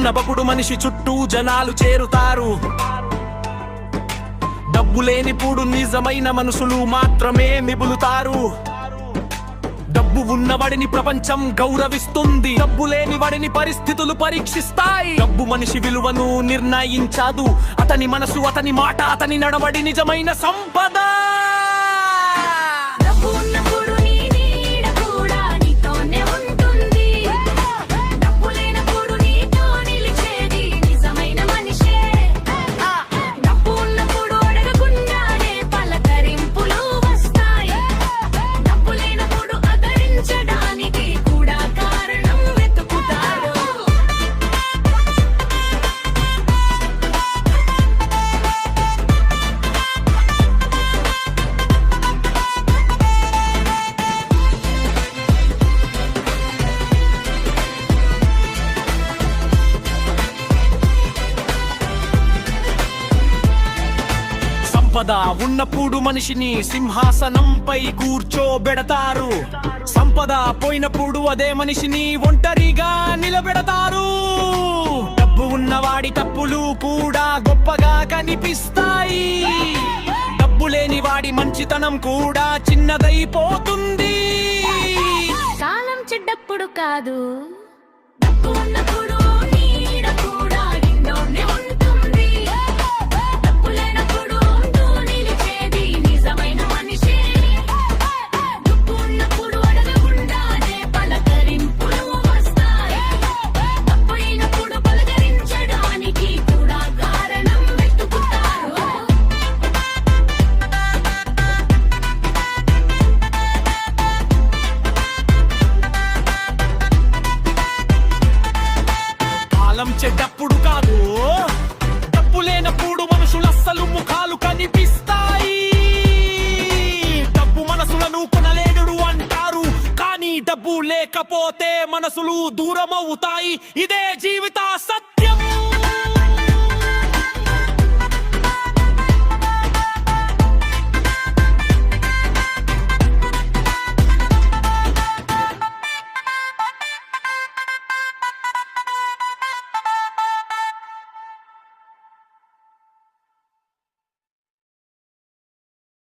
ఉన్నప్పుడు మనిషి చుట్టూ జనాలు చేరుతారు. డబ్బు లేనిప్పుడు నిజమైన మనుషులు మాత్రమే మిగులుతారు. డబ్బు ఉన్నవాడిని ప్రపంచం గౌరవిస్తుంది, డబ్బు లేని వాడిని పరిస్థితులు పరీక్షిస్తాయి. డబ్బు మనిషి విలువను నిర్ణయించదు, అతని మనసు, అతని మాట, అతని నడవడి నిజమైన సంపద. సంపద ఉన్నప్పుడు మనిషిని సింహాసనంపై కూర్చోబెడతారు. సంపద పోయినప్పుడు అదే మనిషిని ఒంటరిగా నిలబెడతారు. డబ్బు ఉన్నవాడి తప్పులు కూడా గొప్పగా కనిపిస్తాయి. డబ్బు లేని వాడి మంచితనం కూడా చిన్నదైపోతుంది. కాలం చెడ్డప్పుడు కాదు, చెడ్డప్పుడు కాదు, డబ్బు లేనప్పుడు మనుషులు అస్సలు ముఖాలు కనిపిస్తాయి. డబ్బు మనసులను కొనలేడు అంటారు, కానీ డబ్బు లేకపోతే మనసులు దూరమవుతాయి. ఇదే జీవిత సత్యం.